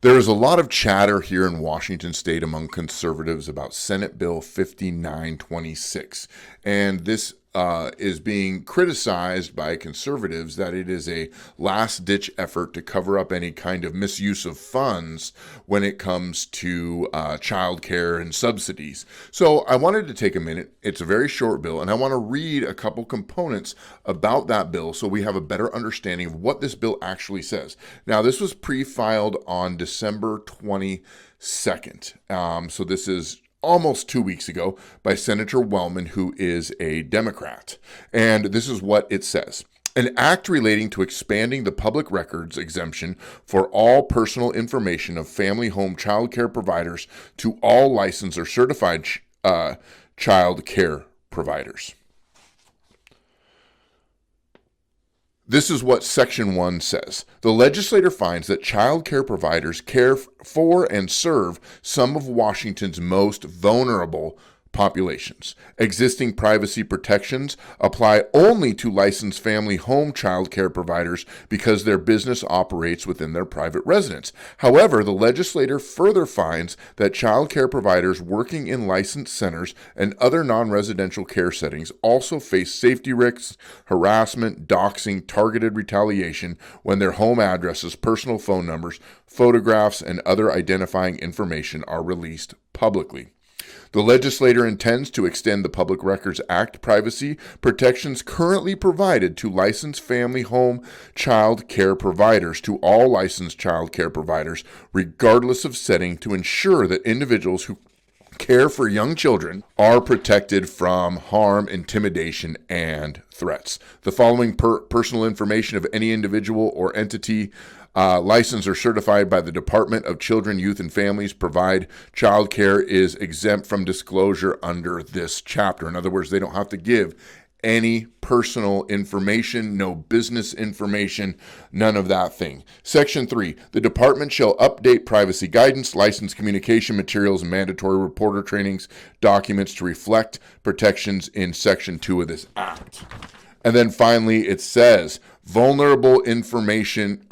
There is a lot of chatter here in Washington state among conservatives about Senate Bill 5926. And this is being criticized by conservatives that it is a last ditch effort to cover up any kind of misuse of funds when it comes to child care and subsidies. So I wanted to take a minute. It's a very short bill, and I want to read a couple components about that bill so we have a better understanding of what this bill actually says. Now, this was pre-filed on December 22nd. So this is almost 2 weeks ago by Senator Wellman, who is a Democrat. And this is what it says. An act relating to expanding the public records exemption for all personal information of family home child care providers to all licensed or certified child care providers. This is what Section 1 says. The legislator finds that child care providers care for and serve some of Washington's most vulnerable populations. Existing privacy protections apply only to licensed family home child care providers because their business operates within their private residence. However, the legislator further finds that child care providers working in licensed centers and other non-residential care settings also face safety risks, harassment, doxing, targeted retaliation when their home addresses, personal phone numbers, photographs, and other identifying information are released publicly. The legislator intends to extend the Public Records Act privacy protections currently provided to licensed family home child care providers to all licensed child care providers, regardless of setting, to ensure that individuals who care for young children are protected from harm, intimidation, and threats. The following personal information of any individual or entity licensed or certified by the Department of Children, Youth, and Families provide child care is exempt from disclosure under this chapter. In other words, they don't have to give any personal information, no business information, none of that thing. Section 3, the department shall update privacy guidance, license communication materials, and mandatory reporter trainings documents to reflect protections in Section 2 of this act. And then finally, it says vulnerable information,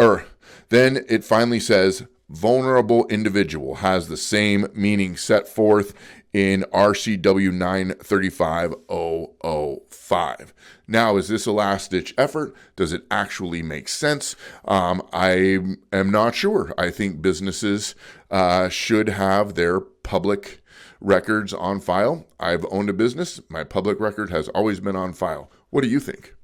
then it finally says vulnerable individual has the same meaning set forth in RCW 935-005. Now, is this a last-ditch effort? Does it actually make sense? I am not sure. I think businesses should have their public records on file. I've owned a business. My public record has always been on file. What do you think?